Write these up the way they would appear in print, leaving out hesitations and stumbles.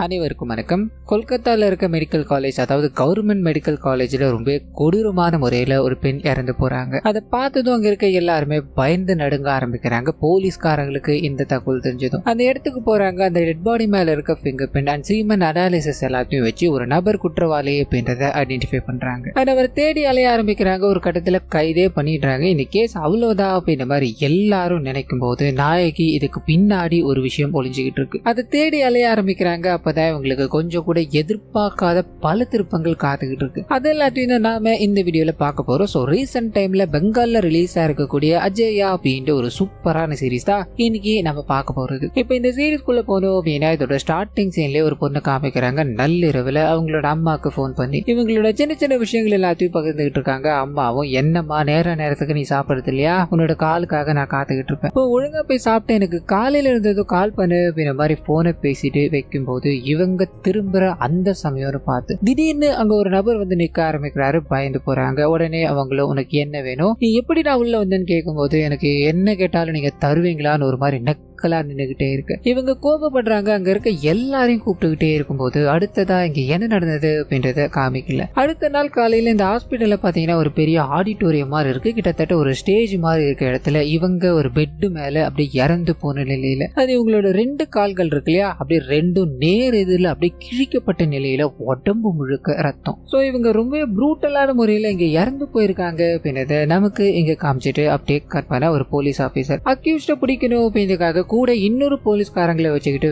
அனைவருக்கும் வணக்கம். கொல்கத்தாவில் இருக்க மெடிக்கல் காலேஜ், அதாவது கவர்மெண்ட் மெடிக்கல் காலேஜில் ரொம்ப கொடூரமான முறையில் ஒரு பெண் இறந்து போகிறாங்க. அதை பார்த்ததும் அங்கே இருக்க எல்லாருமே பயந்து நடுங்க ஆரம்பிக்கிறாங்க. போலீஸ்காரங்களுக்கு இந்த தகவல் தெரிஞ்சதும் அந்த இடத்துக்கு போகிறாங்க. அந்த டெட் பாடி மேலே இருக்க finger print and Seeman analysis எல்லாத்தையும் வச்சு ஒரு நபர் குற்றவாளி அப்படின்றத ஐடென்டிஃபை பண்ணுறாங்க. அவர் தேடி அலைய ஆரம்பிக்கிறாங்க. ஒரு கட்டத்தில் கைதே பண்ணிடுறாங்க. இந்த கேஸ் அவ்வளோதான் அப்படின்ற மாதிரி எல்லாரும் நினைக்கும் போது நாயகி இதுக்கு பின்னாடி ஒரு விஷயம் ஒளிஞ்சுக்கிட்டு இருக்கு. அதை தேடி அலைய ஆரம்பிக்கிறாங்க. அப்பதான் இவங்களுக்கு கொஞ்சம் கூட எதிர்பார்க்காத பல திருப்பங்கள் காத்துக்கிட்டு இருக்கு. அது எல்லாத்தையும் நாம இந்த வீடியோல பார்க்க போறோம். ஸோ ரீசெண்ட் டைம்ல பெங்கால்ல ரிலீஸ் ஆயிருக்கக்கூடிய அஜயா அப்படின்ற ஒரு சூப்பரான சீரீஸ் தான் இன்னைக்கு நம்ம பார்க்க போறது. இப்போ இந்த சீரீஸ்குள்ள போனோம் அப்படின்னா இதோட ஸ்டார்டிங் சீன்லயே ஒரு பொண்ணு காமிக்கிறாங்க. நள்ளிரவுல அவங்களோட அம்மாவுக்கு ஃபோன் பண்ணி இவங்களோட சின்ன சின்ன விஷயங்கள் எல்லாத்தையும் பகிர்ந்துகிட்டு இருக்காங்க. அம்மாவும் என்னம்மா நேரத்துக்கு நீ சாப்பிடுறது இல்லையா, உன்னோட காலுக்காக நான் காத்துக்கிட்டு இருப்பேன், இப்போ ஒழுங்கா போய் சாப்பிட்டு எனக்கு காலையில இருந்ததும் கால் பண்ணு அப்படின்ற மாதிரி போனை பேசிட்டு வைக்கும் போது இவங்க திரும்புற அந்த சமயம் பார்த்து திடீர்னு அங்க ஒரு நபர் வந்து நிக்க ஆரம்பிக்கிறாரு. பயந்து போறாங்க. உடனே அவங்களும் உனக்கு என்ன வேணும், நீ எப்படி நான் உள்ள வந்தேன்னு கேட்கும் போது எனக்கு என்ன கேட்டாலும் நீங்க தருவீங்களான்னு ஒரு மாதிரி நின்னுகிட்டே இருக்கு. இவங்க கோபப்படுறாங்க. அங்க இருக்க எல்லாரையும் கூப்பிட்டுக்கிட்டே இருக்கும்போது அடுத்ததா இங்க என்ன நடந்தது அப்படின்றத காமிக்கல. அடுத்த நாள் காலையில இந்த ஹாஸ்பிட்டல்ல பாத்தீங்கன்னா ஒரு பெரிய ஆடிட்டோரியம் மாதிரி இருக்கு. கிட்டத்தட்ட ஒரு ஸ்டேஜ் மாதிரி இருக்க இடத்துல இவங்க ஒரு பெட் மேல அப்படி இறந்து போன நிலையில அது இவங்களோட 2 கால்கள் இருக்கு இல்லையா, அப்படி 2 நேர் எதிரில் அப்படி கிழிக்கப்பட்ட நிலையில உடம்பு முழுக்க ரத்தம். சோ இவங்க ரொம்ப ப்ரூட்டலான முறையில இங்க இறந்து போயிருக்காங்க அப்படின்றத நமக்கு இங்க காமிச்சிட்டு அப்படியே கற்பனை ஒரு போலீஸ் ஆபீசர் அக்யூஸ்ட பிடிக்கணும் அப்படின்றதுக்காக கூட இன்னொரு போலீஸ்காரங்களை வச்சுக்கிட்டு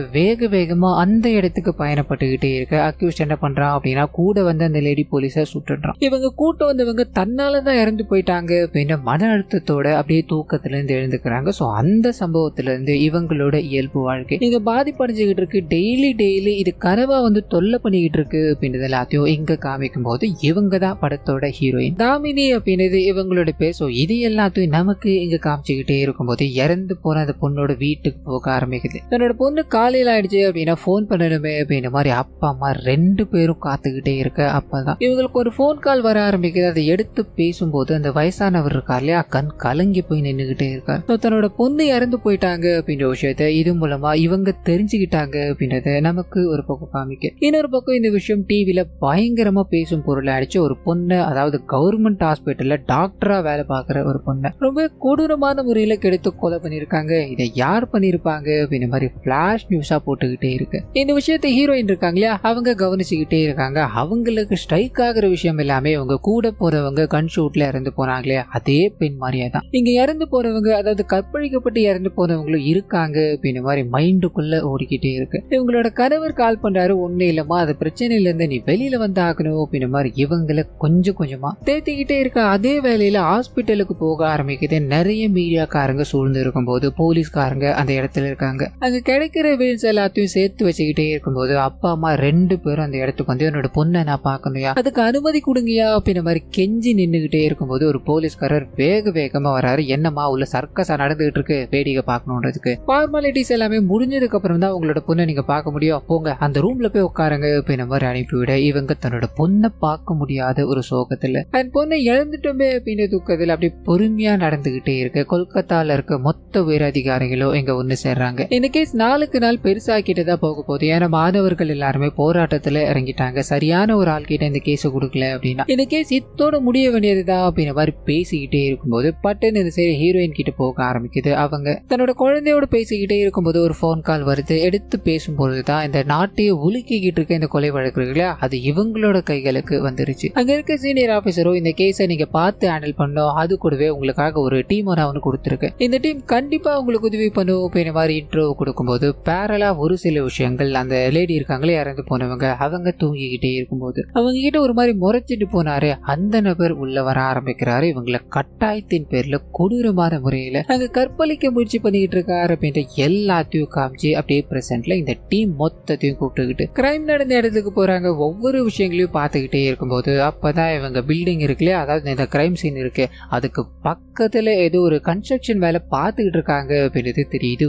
வேகமா அந்த இடத்துக்கு பயணப்பட்டுக்கிட்டே இருக்க அக்யூஸ்ட் என்ன பண்றான் அப்படின்னா கூட வந்து அந்த லேடி போலீஸை சுட்டுறான். இவங்க கூட்டம் வந்தவங்க தன்னாலதான் இறந்து போயிட்டாங்க அப்படின்னு மன அழுத்தத்தோட அப்படியே தூக்கத்துல இருந்து எழுந்துக்கிறாங்க. சோ அந்த சம்பவத்துல இருந்து இவங்களோட இயல்பு வாழ்க்கை இங்க பாதிப்படைஞ்சுக்கிட்டு இருக்கு. டெய்லி இது கனவா வந்து தொல்லை பண்ணிக்கிட்டு இருக்கு அப்படின்றது எல்லாத்தையும் இங்க காமிக்கும் போது இவங்க தான் படத்தோட ஹீரோயின் தாமினி அப்படின்றது இவங்களோட பேர். சோ இது எல்லாத்தையும் நமக்கு இங்க காமிச்சுக்கிட்டே இருக்கும்போது இறந்து போன அந்த பொண்ணோட வீட்டுக்கு போக ஆரம்பிக்குது. தன்னோட பொண்ணு காலையில் ஆயிடுச்சு அப்படின்னா போன் பண்ணணுமே அப்படின்ற மாதிரி அப்பா அம்மா 2 பேரும் காத்துக்கிட்டே இருக்க அப்பதான் இவங்களுக்கு ஒரு போன் கால் வர ஆரம்பிக்குது. அதை எடுத்து பேசும்போது அந்த வயசானவர் இருக்கார் இல்லையா, கண் கலங்கி போய் நின்றுகிட்டே இருக்கார். தன்னோட பொண்ணு இறந்து போயிட்டாங்க அப்படின்ற விஷயத்த இது மூலமா இவங்க தெரிஞ்சுக்கிட்டாங்க அப்படின்றத நமக்கு ஒரு பக்கம் காமிக்க, இன்னொரு பக்கம் இந்த விஷயம் டிவில பயங்கரமா பேசும் பொருள் ஆயிடுச்சு. ஒரு பொண்ணு, அதாவது கவர்மெண்ட் ஹாஸ்பிட்டல்ல டாக்டரா வேலை பார்க்குற ஒரு பொண்ணை ரொம்ப கொடூரமான முறையில கெடுத்து கொலை பண்ணிருக்காங்க. இதை யார் பண்ணிருப்பாங்க அப்படின்ற மாதிரி பிளாஷ் நியூஸா போட்டுக்கிட்டே இருக்கு. இந்த விஷயத்தை ஹீரோயின் இருக்காங்களா அவங்க கவனிச்சுக்கிட்டே இருக்காங்க. அவங்களுக்கு ஸ்ட்ரைக் ஆகுற விஷயம் எல்லாமே அவங்க கூட போறவங்க கன் ஷூட்ல இறந்து போனாங்களே அதே பெண் மாதிரியே தான் இங்க இறந்து போறவங்க, அதாவது கற்பழிக்கப்பட்டு இறந்து போறவங்களும் இருக்காங்க அப்படின்ற மாதிரி மைண்டுக்குள்ள ஓடிக்கிட்டே இருக்கு. இவங்களோட கணவர் கால் பண்றாரு, ஒண்ணு இல்லமா அது பிரச்சனையில இருந்து நீ வெளியில வந்து ஆகணும் அப்படின்ற மாதிரி இவங்களை கொஞ்சமா தேத்திக்கிட்டே இருக்க. அதே வேலையில ஹாஸ்பிட்டலுக்கு போக ஆரம்பிக்குது. நிறைய மீடியாக்காரங்க சூழ்ந்து இருக்கும் போது போலீஸ்காரங்க அந்த இடத்துல இருக்காங்க. அங்க கிடைக்கிற வீல்ஸ் எல்லாத்தையும் சேர்த்து வச்சுக்கிட்டே இருக்கும்போது அப்பா அம்மா 2 பேரும் அந்த இடத்துக்கு வந்து என்னோட பொண்ணை நான் பார்க்கணுயா, அதுக்கு அனுமதி கொடுங்கயா அப்படின்ற மாதிரி கெஞ்சி நின்றுகிட்டே இருக்கும்போது ஒரு போலீஸ்காரர் வேகமா வராரு. என்னமா உள்ள சர்க்கஸா நடந்துகிட்டு இருக்கு, வேடிக்கை பார்க்கணுன்றதுக்கு ஃபார்மாலிட்டிஸ் எல்லாமே முடிஞ்சதுக்கு அப்புறம் தான் உங்களோட பொண்ணை நீங்க பார்க்க முடியும், போங்க அந்த ரூம்ல போய் உட்காருங்க அப்படின்ற மாதிரி அனுப்பிவிட இவங்க தன்னோட பொண்ணை பார்க்க முடியாத ஒரு சோகத்துல அந்த பொண்ணை இழந்துட்டோமே அப்படின்ற துக்கத்தில் அப்படி பொறுமையா நடந்துகிட்டே இருக்கு. கொல்கத்தால இருக்க மொத்த உயர் அதிகாரிகளும் இங்க ஒண்ணு சேர்றாங்க. இந்த கேஸ் நாளுக்கு நாள் பெருசாக்கிட்டு தான் போக போகுது. ஏன்னா மாணவர்கள் எல்லாருமே போராட்டத்துல இறங்கிட்டாங்க. சரியான ஒரு ஆள் கிட்ட இந்த கேஸ் கொடுக்கல அப்படின்னா இந்த கேஸ் இத்தோட முடிய வேண்டியதுதான் அப்படின்ற மாதிரி பேசிக்கிட்டே இருக்கும்போது பட்டுன்னு இந்த சைடு ஹீரோயின் கிட்ட போக ஆரம்பிக்குது. அவங்க தன்னோட குழந்தையோட பேசிக்கிட்டே இருக்கும்போது ஒரு போன் கால் வருது. எடுத்து பேசும்போதுதான் இந்த நாட்டையே உலுக்கிக்கிட்டு இருக்க இந்த கொலை வழக்குகளா அது இவங்களோட கைகளுக்கு வந்துருச்சு. அங்க இருக்க சீனியர் ஆபீசரும் இந்த கேஸை நீங்க பார்த்து ஹேண்டில் பண்ணோம், அது கூடவே உங்களுக்காக ஒரு டீம் நான் ஒன்று கொடுத்துருக்கேன், இந்த டீம் கண்டிப்பா உங்களுக்கு உதவி பண்ணும் அப்படின்ற மாதிரி இன்ட்ரோ கொடுக்கும்போது பேரலா ஒரு சில விஷயங்கள் அந்த லேடி இருக்காங்களே இறந்து போனவங்க அவங்க தூங்கிக்கிட்டே இருக்கும்போது அவங்க கிட்ட ஒரு மாதிரி முறைச்சிட்டு போனாரு. அந்த நபர் உள்ள வர ஆரம்பிக்கிறாரு. இவங்களை கட்டாயத்தின் பேர்ல கொடூரமான முறையில அங்க கற்பழிக்க முயற்சி பண்ணிக்கிட்டு இருக்காரு அப்படின்ற எல்லாத்தையும் காமிச்சு அப்படியே பிரசன்ட்ல இந்த டீம் மொத்தத்தையும் கூப்பிட்டுக்கிட்டு கிரைம் நடந்த இடத்துக்கு போறாங்க. ஒவ்வொரு விஷயங்களையும் பார்த்துக்கிட்டே இருக்கும்போது அப்பதான் இவங்க பில்டிங் இருக்குல்லையா, அதாவது இந்த கிரைம் சீன் இருக்கு அதுக்கு பக்கத்துல ஏதோ ஒரு கன்ஸ்ட்ரக்ஷன் வேலை பார்த்துக்கிட்டு இருக்காங்க அப்படின்றது தெரியுது. இது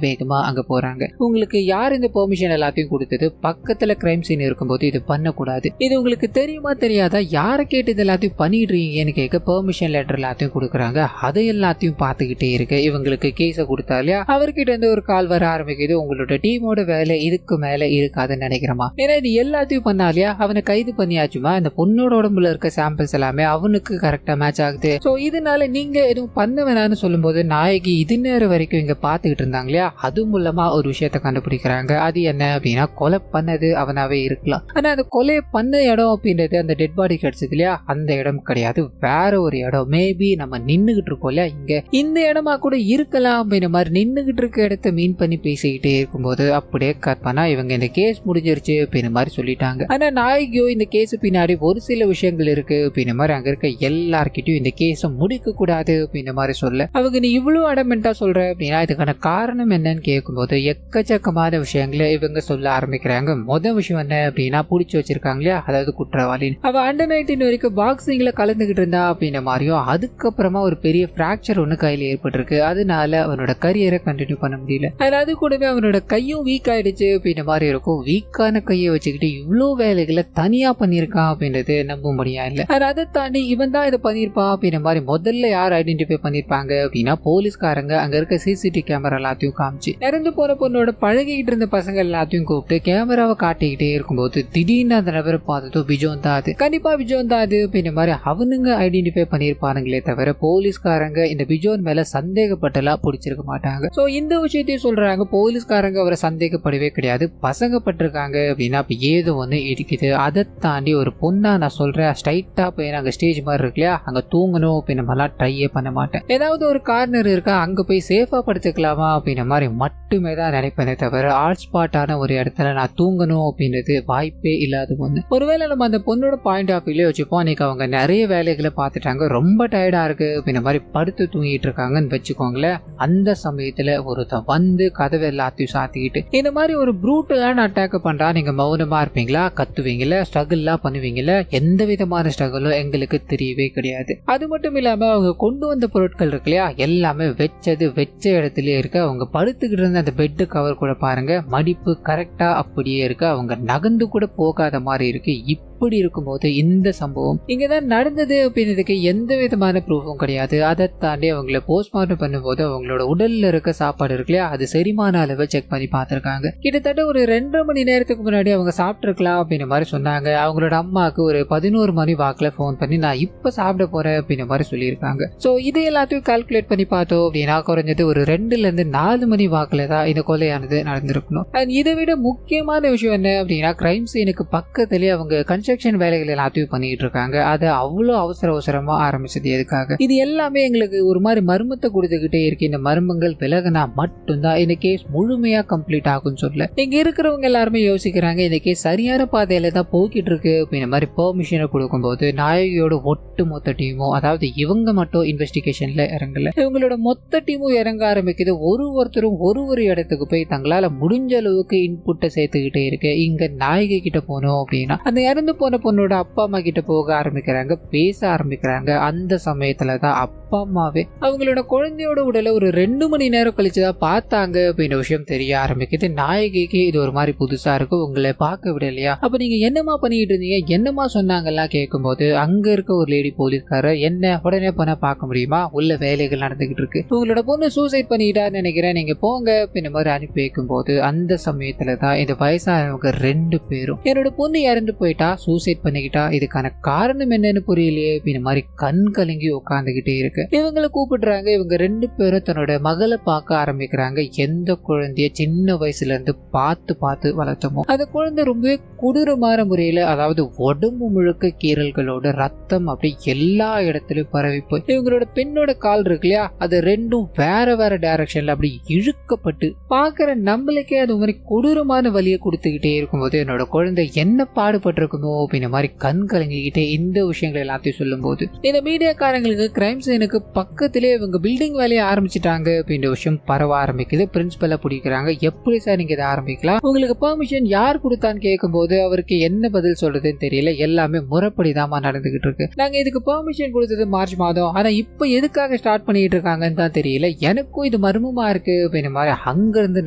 வேகமா அங்க போறாங்க. உங்களுக்கு யார் இந்த பெர்மிஷன் எல்லாத்தையும் கொடுத்தது? பக்கத்துல கிரைம் சீன் இருக்கும்போது இது பண்ணக்கூடாது, இது உங்களுக்கு தெரியுமா தெரியாதா, யாரை கேட்டு இது எல்லாத்தையும் பண்ணிட்டு இருக்கீங்கன்னு கேட்க பெர்மிஷன் லெட்டர் எல்லாத்தையும் கொடுக்குறாங்க. அதை எல்லாத்தையும் பார்த்துக்கிட்டே இருக்க இவங்களுக்கு கேஸை கொடுத்தா இல்லையா, அவர்கிட்ட இருந்து ஒரு கால் வர ஆரம்பிக்குது. உங்களோட டீமோட வேலை இதுக்கு மேல இருக்காதுன்னு நினைக்கிறமா, ஏன்னா இது எல்லாத்தையும் பண்ணாலியா அவனை கைது பண்ணியாச்சுமா, இந்த பொண்ணோட உடம்புல இருக்க சாம்பிள்ஸ் எல்லாமே அவனுக்கு கரெக்டா மேட்ச் ஆகுது. ஸோ இதனால நீங்க எதுவும் பண்ண வேணாம்னு சொல்லும்போது நாயகி இது நேரம் வரைக்கும் இங்க பார்த்துக்கிட்டு இருந்தாங்க இல்லையா, அது மூலமா ஒரு விஷயத்த கண்டுபிடிக்கிறாங்க. அது என்ன அப்படின்னா, கொலை பண்ணது அவனாவே இருக்கலாம், ஆனா அந்த கொலையை பண்ண இடம் அப்படின்றது அந்த டெட் பாடி கிடைச்சது இல்லையா, அந்த இடம் கிடையாது, வேற ஒரு இடம். மேபி நம்ம நின்னுகிட்டு இருக்கோம் இல்லையா, இங்க இந்த இடமா கூட இருக்கலாம் அப்படின்ற மாதிரி நின்னுகிட்டு இருக்க இடத்த மீன் பண்ணி பேசிக்கிட்டே இருக்கும்போது அப்படியே கட் பண்ணா இவங்க இந்த கேஸ் முடிஞ்சிருச்சு அப்படின்ற மாதிரி சொல்லிட்டாங்க. ஆனா நாயகியோ இந்த கேஸ் பின்னாடி ஒரு சில விஷயங்கள் இருக்கு அப்படின்ற மாதிரி அங்க இருக்க எல்லார்கிட்டயும் இந்த கேஸை முடிக்க கூடாது அப்படின்ற மாதிரி சொல்ல, அவங்க நீ இவ்வளவு அடமெண்டா சொல்ற அப்படின்னா இதுக்கான காரணம் என்னன்னு கேட்கும்போது எக்கச்சக்கமான விஷயங்களை இவங்க சொல்ல ஆரம்பிக்கிறாங்க. முதல் விஷயம் என்ன அப்படின்னா, பிடிச்சி வச்சிருக்காங்க இல்லையா, அதாவது குற்றவாளி அவ அண்டர் 19 வரைக்கும் பாக்ஸிங்ல கலந்துகிட்டு இருந்தா அப்படின்ற மாதிரியும், அதுக்கப்புறமா ஒரு பெரிய பிராக்சர் ஒண்ணு கையில ஏற்பட்டிருக்கு, அதனால அவனோட கரியரை கண்டினியூ பண்ண முடியல. அதாவது கூடவே அவனோட கையும் வீக் ஆயிடுச்சு அப்படின்ற மாதிரி இருக்கும். வீக்கான கையை வச்சுக்கிட்டு இவ்வளவு வேலைகளை தனியா பண்ணிருக்கான் அப்படின்றது நம்ப முடியாது இல்ல. அதை தாண்டி இவன் தான் இதை பண்ணிருப்பான் அப்படின்ற மாதிரி முதல்ல யார் ஐடென்டிஃபை பண்ணிருப்பாங்க அப்படின்னா, போலீஸ்காரங்க அங்க இருக்க சிசிடிவி கேமரா எல்லாத்தையும் காமிச்சு இறந்து போற பொண்ணோட பழகிட்டு இருந்த பசங்க எல்லாத்தையும் கூப்பிட்டு கேமராவை காட்டிக்கிட்டே இருக்கும்போது திடீர்னு அந்த நபரை பார்த்ததும் விஜயம் தான் அது, கண்டிப்பா விஜயம் தான் அது அப்படின்ற மாதிரி அவனுங்க ஐடென்டிஃபை பண்ணிருப்பானுங்களே தவிர போலீஸ்காரங்க இந்த விஜயன் மேல சந்தேகப்பட்டலாம் பிடிச்சிருக்க மாட்டாங்க. சோ இந்த விஷயத்தையும் சொல்றாங்க, போலீஸ்காரங்க அவரை சந்தேகப்படவே கிடையாது, பசங்க பட்டிருக்காங்க அப்படின்னா ஏதோ ஒண்ணு இருக்குது. அதை தாண்டி ஒரு பொண்ணா நான் சொல்றேன் ஸ்ட்ரைட்டா போய் அங்க ஸ்டேஜ் மாதிரி இருக்கு இல்லையா, அங்க தூங்கணும் அப்படின்னு மாதிரிலாம் ட்ரையே பண்ண மாட்டேன். ஏதாவது ஒரு கார்னர் இருக்கா அங்க போய் சேஃபா படுத்துக்கலாமா அப்படின்ற மாதிரி மட்டுமே தான் நினைப்பேனே தவிர ஆல் ஸ்பாட்டான ஒரு இடத்துல நான் தூங்கணும் அப்படின்றது வாய்ப்பே இல்லாத பொண்ணு. ஒருவேளை நம்ம அந்த பொண்ணோட பாயிண்ட் ஆஃப் வியூல வச்சுப்போம், அன்னைக்கு அவங்க நிறைய வேலைகளை பார்த்துட்டாங்க, ரொம்ப டயர்டா இருக்கு அப்படின்ற மாதிரி படுத்து தூங்கிட்டு இருக்காங்கன்னு வச்சுக்கோங்களேன். அந்த சமயத்துல ஒருத்தன் வந்து கதவை எல்லாத்தையும் சாத்திக்கிட்டு இந்த மாதிரி ஒரு ப்ரூட்டலான அட்டாக் பண்றா, நீங்க மௌனமா இருப்பீங்களா, கத்துவீங்களா, ஸ்ட்ரகிள்லாம் பண்ணுவீங்களா? எந்த விதமான ஸ்ட்ரகிளும் எங்களுக்கு தெரியவே கிடையாது. அது மட்டும் இல்லாம அவங்க கொண்டு வந்த பொருட்கள் இருக்கு இல்லையா, எல்லாமே வச்ச இடத்துலயே இருக்கு. அவங்க படுத்துக்கிட்டு இருந்த அந்த பெட்டு கவர் கூட பாருங்க மடிப்பு கரெக்டா அப்படியே இருக்கு, அவங்க நகர்ந்து கூட போகாத மாதிரி இருக்கு. இப்படி இருக்கும்போது இந்த சம்பவம் இங்கதான் நடந்தது அப்படின்றதுக்கு எந்த விதமான ப்ரூஃபும் கிடையாது. அதை தாண்டி அவங்கள போஸ்ட்மார்ட்டம் பண்ணும்போது அவங்களோட உடல்ல இருக்க சாப்பாடு இருக்கு இல்லையா, அது செரிமான அளவை செக் பண்ணி பார்த்திருக்காங்க. கிட்டத்தட்ட ஒரு 2.5 மணி நேரத்துக்கு முன்னாடி அவங்க சாப்பிட்டுருக்கலாம் அப்படின்ற மாதிரி சொன்னாங்க. அவங்களோட அம்மாவுக்கு ஒரு 11 மணி வாக்குல போன் பண்ணி நான் இப்ப சாப்பிட போறேன் அப்படின்ற மாதிரி சொல்லியிருக்காங்க. சோ இது எல்லாத்தையும் கால்குலேட் பண்ணி பார்த்தோம் அப்படின்னா குறைஞ்சது ஒரு 2 ல இருந்து 4 மணி வாக்குல தான் இந்த கொலையானது நடந்திருக்கணும். அண்ட் இதை விட முக்கியமான விஷயம் என்ன அப்படின்னா, கிரைம் சீனுக்கு பக்கத்துலயே அவங்க கன்ஸ்ட்ரக்ஷன் வேலைகள் எல்லாத்தையும் பண்ணிட்டு இருக்காங்க. அதை அவ்வளவு அவசரமா ஆரம்பிச்சது எதுக்காக? இது எல்லாமே எங்களுக்கு ஒரு மாதிரி மர்மத்தை கொடுத்துக்கிட்டே இருக்கு. இந்த மர்மங்கள் விலகினா மட்டும்தான் இந்த கேஸ் முழுமையா கம்ப்ளீட் ஆகும்னு சொல்ல இங்க இருக்கிறவங்க எல்லாருமே யோசிக்கிறாங்க, இந்த கேஸ் சரியான பாதையில தான் போய்கிட்டு இருக்கு அப்படின்ற மாதிரி பெர்மிஷனை கொடுக்கும்போது நாயகியோட ஒட்டு மொத்த டீமும், அதாவது இவங்க மட்டும் இன்வெஸ்டிகேஷன்ல இறங்கல, இவங்களோட மொத்த டீமும் இறங்க ஆரம்பிக்குது. ஒருத்தரும் ஒரு இடத்துக்கு போய் தங்களால முடிஞ்ச அளவுக்கு இன்புட்டை சேர்த்துக்கிட்டே இருக்கு. இங்க நாயகி கிட்ட போனோம் அப்படின்னா அந்த இறந்து போன பொண்ணோட அப்பா அம்மா கிட்ட போக ஆரம்பிக்கிறாங்க, பேச ஆரம்பிக்கிறாங்க. அந்த சமயத்துலதான் அப்பா அம்மாவே அவங்களோட குழந்தையோட உடலை ஒரு 2 மணி நேரம் கழிச்சுதான் பார்த்தாங்க அப்படின்ற விஷயம் தெரிய ஆரம்பிக்குது. நாயகிக்கு இது ஒரு மாதிரி புதுசா இருக்கு, உங்களை பார்க்க விடலையா, அப்ப நீங்க என்னமா பண்ணிட்டு இருந்தீங்க, என்னமா சொன்னாங்கலாம் கேட்கும்போது அங்க இருக்க ஒரு லேடி போலீஸ்காரர், என்ன உடனே போனா பார்க்க முடியுமா, உள்ள வேலைகள் நடந்துகிட்டு இருக்கு, உங்களோட பொண்ணு சூசைட் பண்ணிட்டான்னு நினைக்கிறேன், நீங்க போங்க அப்படின்ற மாதிரி அனுப்பி வைக்கும் போது அந்த சமயத்துலதான் இந்த வயசானவங்க 2 பேரும் என்னோட பொண்ணு இறந்து போயிட்டா, சூசைட் பண்ணிக்கிட்டா, இதுக்கான காரணம் என்னன்னு புரியலையே அப்படின்ற மாதிரி கண் கலங்கி உட்காந்துகிட்டே இருக்கு. இவங்களை கூப்பிடுறாங்க. இவங்க 2 பேரும் தன்னோட மகளை பார்க்க ஆரம்பிக்கிறாங்க. எந்த குழந்தைய சின்ன வயசுல இருந்து பார்த்து வளர்த்தமோ அந்த குழந்தை ரொம்பவே கொடூரமான முறையில, அதாவது உடம்பு முழுக்க கீறல்களோட ரத்தம் அப்படி எல்லா இடத்துலயும் பரவி போய் இவங்களோட பெண்ணோட கால் இருக்கு இல்லையா, அது 2ம் வேற டைரக்ஷன்ல அப்படி இழுக்கப்பட்டு பாக்குற நம்மளுக்கே அது மாதிரி கொடூரமான வலியை கொடுத்துக்கிட்டே இருக்கும்போது என்னோட குழந்தை என்ன பாடுபட்டிருக்குமோ பண்ணுவோம் அப்படின்ற மாதிரி கண் கலங்கிக்கிட்டே இந்த விஷயங்கள் எல்லாத்தையும் சொல்லும் போது இந்த மீடியாக்காரங்களுக்கு கிரைம் சீனுக்கு பக்கத்திலே இவங்க பில்டிங் வேலையை ஆரம்பிச்சிட்டாங்க அப்படின்ற விஷயம் பரவ ஆரம்பிக்குது. பிரின்சிபலை பிடிக்கிறாங்க. எப்படி சார் நீங்க இதை ஆரம்பிக்கலாம், உங்களுக்கு பெர்மிஷன் யார் கொடுத்தான்னு கேட்கும் போது அவருக்கு என்ன பதில் சொல்றதுன்னு தெரியல. எல்லாமே முறைப்படிதான் நடந்துகிட்டு இருக்கு. நாங்க இதுக்கு பெர்மிஷன் கொடுத்தது மார்ச் மாதம், ஆனா இப்ப எதுக்காக ஸ்டார்ட் பண்ணிட்டு இருக்காங்கன்னு தான் தெரியல, எனக்கும் இது மர்மமா இருக்கு அப்படின்ற மாதிரி அங்கிருந்து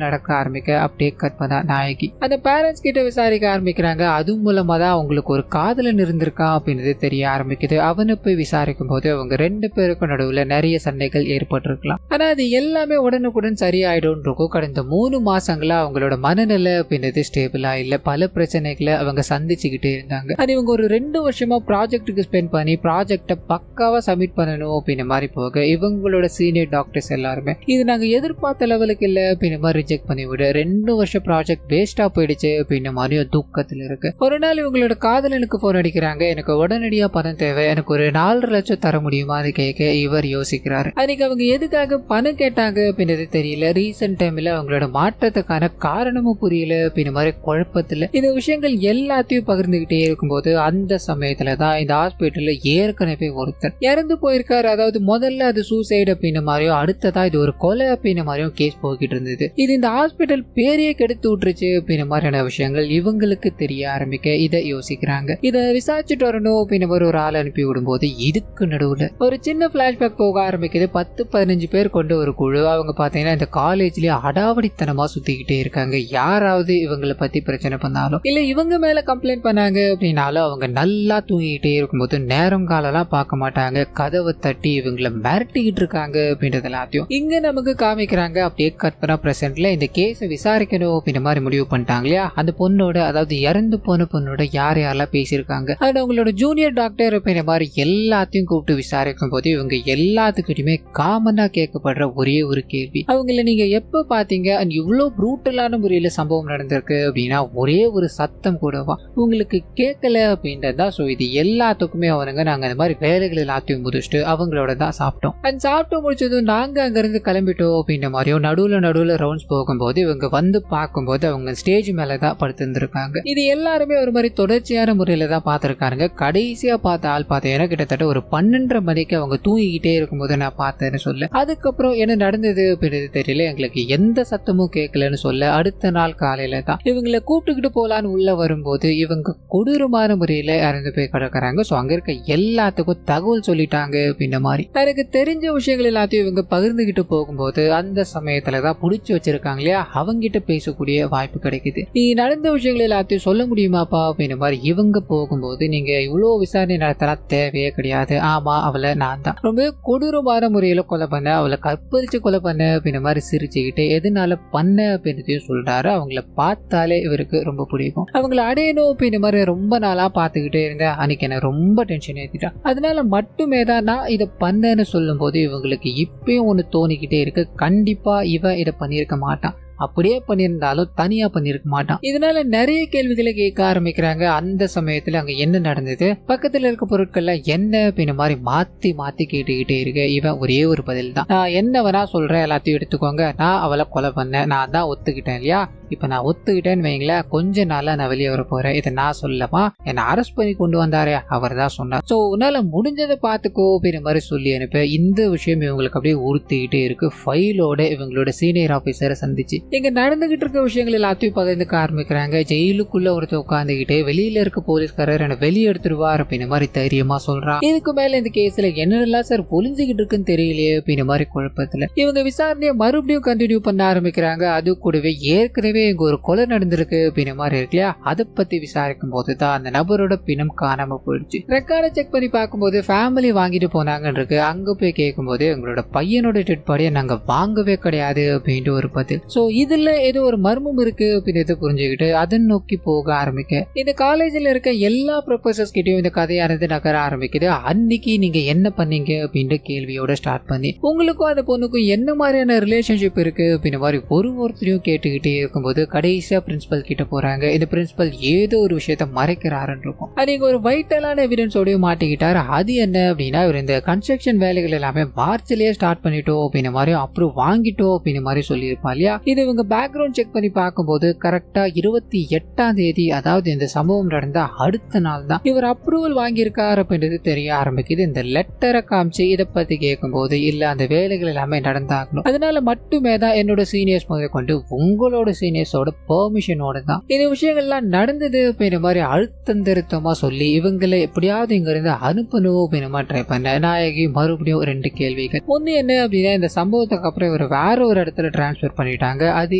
நடக்க ஆரம்பிக்க அப்படியே கற்பனா நாயகி அந்த பேரண்ட்ஸ் கிட்ட விசாரிக்க ஆரம்பிக்கிறாங்க. அது மூலமா தான் அவங்களுக்கு ஒரு காதலன் இருந்திருக்கான் அப்படின்றது தெரிய ஆரம்பிக்குது. அவனை போய் விசாரிக்கும் போது அவங்க 2 பேருக்கும் நடுவுல நிறைய சண்டைகள் ஏற்பட்டிருக்கலாம். ஆனா அது எல்லாமே உடனுக்குடன் சரியாயிடும் இருக்கும். கடந்த 3 மாசங்களா அவங்களோட மனநிலை அப்படின்றது ஸ்டேபிளா இல்ல. பல பிரச்சனைகளை அவங்க சந்திச்சுக்கிட்டே இருந்தாங்க. அது இவங்க ஒரு 2 வருஷமா ப்ராஜெக்டுக்கு ஸ்பெண்ட் பண்ணி ப்ராஜெக்டை பக்காவா சப்மிட் பண்ணணும் அப்படின்ற மாதிரி போக இவங்களோட சீனியர் டாக்டர்ஸ் எல்லாருமே இது நாங்க எதிர்பார்த்த லெவலுக்கு இல்ல அப்படின்ற மாதிரி ரிஜெக்ட் பண்ணி விட 2 வருஷம் ப்ராஜெக்ட் வேஸ்டா போயிடுச்சு அப்படின்ற மாதிரியும் துக்கத்துல இருக்கு. ஒரு நாள் இவங்களோட காதலனுக்கு போன் அடிக்கிறாங்க. எனக்கு உடனடியா பணம் தேவை, எனக்கு ஒரு 4 லட்சம் தர முடியுமா அது கேட்க இவர் யோசிக்கிறாரு. அதுக்கு அவங்க எதுக்காக பணம் கேட்டாங்க அப்படின்றது தெரியல. ரீசெண்ட் டைம்ல அவங்களோட மாற்றத்துக்கான காரணமும் புரியல அப்படின்ற மாதிரி குழப்பத்துல இந்த விஷயங்கள் எல்லாத்தையும் பகிர்ந்துகிட்டே இருக்கும்போது அந்த சமயத்துல தான் இந்த ஹாஸ்பிட்டல்ல ஏற்கனவே ஒருத்தர் இறந்து போயிருக்காரு. அதாவது முதல்ல அது சூசைடு அப்படின்ற மாதிரியும் அடுத்ததா இது ஒரு கொலை அப்படின்ற மாதிரியும் கேஸ் போய்கிட்டு இருந்தது. இது இந்த ஹாஸ்பிட்டல் பேரையே கெடுத்து விட்டுருச்சு அப்படின்ற மாதிரியான விஷயங்கள் இவங்களுக்கு தெரிய ஆரம்பிக்க இதை யோசிக்கிறாங்க. இதை விசாரிச்சுட்டு வரணும் அப்படின்னு ஒரு ஆள் அனுப்பி விடும்போது இதுக்கு நடுவுல ஒரு சின்ன பிளாஷ்பேக் போக ஆரம்பிக்குது. 10-15 பேர் கொண்ட ஒரு குழு. அவங்க பாத்தீங்கன்னா இந்த காலேஜ்லயே அடாவடித்தனமா சுத்திக்கிட்டே இருக்காங்க. யாராவது இவங்களை பத்தி பிரச்சனை பண்ணாலும் இல்ல இவங்க மேல கம்ப்ளைண்ட் பண்ணாங்க அப்படின்னாலும் அவங்க நல்லா தூங்கிக்கிட்டே இருக்கும்போது நேரம் காலெல்லாம் பார்க்க மாட்டாங்க. கதவை தட்டி இவங்களை மிரட்டிக்கிட்டு இருக்காங்க அப்படின்றது எல்லாத்தையும் இங்க நமக்கு காமிக்கிறாங்க. அப்படியே கற்பனா பிரசன்ட்ல இந்த கேஸை விசாரிக்கணும் அப்படின்ற மாதிரி முடிவு பண்ணிட்டாங்க இல்லையா. அந்த பொண்ணோட அதாவது இறந்து போன பொண்ணோட யார் யாரெல்லாம் பேசியிருக்காங்க அது அவங்களோட ஜூனியர் டாக்டர் அப்படின்ற மாதிரி எல்லாத்தையும் கூப்பிட்டு விசாரிக்கும் போது இவங்க எல்லாத்துக்கிட்டுமே காமனா கேட்கப்படுற ஒரே ஒரு கேள்வி, அவங்கள நீங்க எப்ப பாத்தீங்க அண்ட் இவ்வளவு ப்ரூட்டலான முறையில சம்பவம் நடந்திருக்கு அப்படின்னா ஒரே ஒரு சத்தம் கூடவா உங்களுக்கு கேட்கல அப்படின்றதா. ஸோ இது எல்லாத்துக்குமே அவனுங்க நாங்க இந்த மாதிரி வேலைகள் எல்லாத்தையும் முடிச்சுட்டு அவங்களோட தான் சாப்பிட்டோம். அண்ட் சாப்பிட்டு முடிச்சதும் நாங்க அங்க இருந்து கிளம்பிட்டோம் அப்படின்ற மாதிரியும் நடுவுல ரவுண்ட்ஸ் போகும்போது இவங்க வந்து பார்க்கும்போது அவங்க ஸ்டேஜ் மேலதான் படுத்திருந்திருக்காங்க. இது எல்லாருமே ஒரு மாதிரி தொடர்ச்சியான முறையில தான் பார்த்திருக்காங்க. கடைசியா பார்த்த ஆள் பார்த்தீங்கன்னா கிட்டத்தட்ட ஒரு 12:30 மணிக்கு அவங்க தூங்கிக்கிட்டே இருக்கும்போது நான் பார்த்தேன்னு சொல்ல. அதுக்கப்புறம் என்ன நடந்தது அப்படின்றது தெரியல, எங்களுக்கு எந்த சத்தமும் கேட்கலன்னு சொல்ல. அடுத்த நாள் காலையில தான் இவங்களை கூப்பிட்டுக்கிட்டு போலான்னு உள்ள வரும்போது இவங்க கொடூரமான முறையில இறந்து போய் கிடக்குறாங்க. ஸோ அங்க இருக்க எல்லாத்துக்கும் தகவல் சொல்லிட்டாங்க அப்படின்ற மாதிரி எனக்கு தெரிஞ்ச விஷயங்கள் எல்லாத்தையும் இவங்க பகிர்ந்துகிட்டு போகும்போது அந்த சமயத்துலதான் புடிச்சு வச்சிருக்காங்க இல்லையா அவங்கிட்ட பேசக்கூடிய வாய்ப்பு கிடைக்குது. நீ நடந்த விஷயங்கள் எல்லாத்தையும் சொல்ல முடியுமாப்பா அப்படின்ற மாதிரி இவங்க போகும்போது நீங்க இவ்வளவு விசாரணை நடத்தலாம் தேவையே கிடையாது. ஆமா அவளை நான் தான் ரொம்ப கொடூரமான முறையில கொலை பண்ண, அவளை கற்பழிச்சு கொலை பண்ண அப்படின்ற மாதிரி சிரிச்சுக்கிட்டு எதனால பண்ண அப்படின்றதையும் சொல்றாரு. அவங்கள பார்த்தாலே இவருக்கு ரொம்ப பிடிக்கும். அவங்கள அடையணும் அப்படின்ற மாதிரி ரொம்ப நாளா பார்த்துக்கிட்டே இருந்தேன். அன்னைக்கு என்ன ரொம்ப டென்ஷன் ஏற்றிட்டா. அதனால மட்டுமே தான் நான் இதை பண்ணேன்னு சொல்லும் போது இவங்களுக்கு இப்பயும் ஒண்ணு தோணிக்கிட்டே இருக்கு, கண்டிப்பா இவன் இதை பண்ணியிருக்க மாட்டான், அப்படியே பண்ணியிருந்தாலும் தனியா பண்ணிருக்க மாட்டான். இதனால நிறைய கேள்விகளை கேட்க ஆரம்பிக்கிறாங்க. அந்த சமயத்துல அங்க என்ன நடந்தது, பக்கத்துல இருக்க பொருட்கள்ல என்ன அப்படின்ற மாதிரி மாத்தி மாத்தி கேட்டுக்கிட்டே இருக்கு. இவன் ஒரே ஒரு பதில் தான், நான் என்ன வேணா சொல்றேன் எல்லாத்தையும் எடுத்துக்கோங்க, நான் அவளை கொலை பண்ணேன், நான் தான் ஒத்துக்கிட்டேன் இல்லையா, இப்ப நான் ஒத்துக்கிட்டேன்னு வைங்களேன், கொஞ்ச நாளா நான் வெளியே வர போறேன், இதை நான் சொல்லமா, என்னை அரெஸ்ட் பண்ணி கொண்டு வந்தாரே அவர் தான் சொன்னார், சோ உன்னால முடிஞ்சதை பாத்துக்கோ அப்படின்ற மாதிரி சொல்லி அனுப்ப இந்த விஷயம் இவங்களுக்கு அப்படியே உறுத்திக்கிட்டே இருக்கு. ஃபைலோட இவங்களோட சீனியர் ஆபீசரை சந்திச்சு இங்க நடந்துகிட்டு இருக்க விஷயங்கள் எல்லாத்தையும் பகிர்ந்துக்க ஆரம்பிக்கிறாங்க. ஜெயிலுக்குள்ள ஒருத்தர் உட்காந்துக்கிட்டு வெளியில இருக்க போலீஸ்காரர் என்ன வெளியே எடுத்துருவார் அப்படின்ற மாதிரி தைரியமா சொல்றான். இதுக்கு மேல இந்த கேஸ்ல என்னெல்லாம் சார் பொழிஞ்சுக்கிட்டு இருக்குன்னு தெரியலையே அப்படின்ற மாதிரி குழப்பத்துல இவங்க விசாரணையை மறுபடியும் கண்டினியூ பண்ண ஆரம்பிக்கிறாங்க. அது கூடவே ஏற்கனவே இங்க ஒரு கொலை நடந்திருக்கு அப்படின்ற மாதிரி இருக்கு இல்லையா, அதை பத்தி விசாரிக்கும் போதுதான் அந்த நபரோட பிணம் காணாம போயிடுச்சு. ரெக்கார்டை செக் பண்ணி பார்க்கும்போது ஃபேமிலி வாங்கிட்டு போனாங்கன்னு இருக்கு. அங்க போய் கேட்கும் போது எங்களோட பையனோட டெட் பாடியை நாங்க வாங்கவே கிடையாது அப்படின்ட்டு ஒரு பதில். சோ இதுல ஏதோ ஒரு மர்மம் இருக்கு அப்படின்னு புரிஞ்சுக்கிட்டு அதை நோக்கி போக ஆரம்பிக்க இந்த காலேஜ்ல இருக்க எல்லா ப்ரொஃபசர்ஸ் கிட்டையும் இந்த கதையானது நகர ஆரம்பிக்குது. அன்னைக்கு நீங்க என்ன பண்ணீங்க அப்படின்ற கேள்வியோட ஸ்டார்ட் பண்ணி உங்களுக்கும் அந்த பொண்ணுக்கும் என்ன மாதிரியான ரிலேஷன்ஷிப் இருக்கு அப்படின்னு மாதிரி ஒருத்தரையும் கேட்டுக்கிட்டே இருக்கும்போது கடைசியா பிரின்சிபல் கிட்ட போறாங்க. இந்த பிரின்சிபல் ஏதோ ஒரு விஷயத்த மறைக்கிறாருன்னு இருக்கும். அது ஒரு வைட்டலான எவிடன்ஸோடய மாட்டிக்கிட்டாரு. அது என்ன அப்படின்னா இவர் இந்த கன்ஸ்ட்ரக்ஷன் வேலைகள் எல்லாமே மார்ச்லயே ஸ்டார்ட் பண்ணிட்டோம் அப்படின்ற மாதிரி அப்புறம் வாங்கிட்டோம் அப்படின்ற மாதிரி சொல்லியிருப்பா இல்லையா. இது இவங்க பேக்ரவுண்ட் செக் பண்ணி பார்க்கும்போது கரெக்டா 28ஆம் தேதி, அதாவது இந்த சம்பவம் நடந்த அடுத்த நாள் தான் இவர் அப்ரூவல் வாங்கியிருக்காரு அப்படின்றது தெரிய ஆரம்பிக்குது. இந்த லெட்டரை காமிச்சு இதை பத்தி கேட்கும்போது, இல்ல அந்த வேலைகள் எல்லாமே நடந்தாகணும், அதனால மட்டுமே தான் என்னோட சீனியர்ஸ் முதல் கொண்டு உங்களோட சீனியர்ஸோட பெர்மிஷனோட தான் இந்த விஷயங்கள்லாம் நடந்தது அப்படின்ற மாதிரி அழுத்தம் திருத்தமா சொல்லி இவங்களை எப்படியாவது இங்க இருந்து அனுப்பணும் அப்படின்ற மாதிரி ட்ரை பண்ண நாயகி மறுபடியும் 2 கேள்விகள். ஒண்ணு என்ன அப்படின்னா, இந்த சம்பவத்துக்கு அப்புறம் இவர் வேற ஒரு இடத்துல டிரான்ஸ்பர் பண்ணிட்டாங்க, அது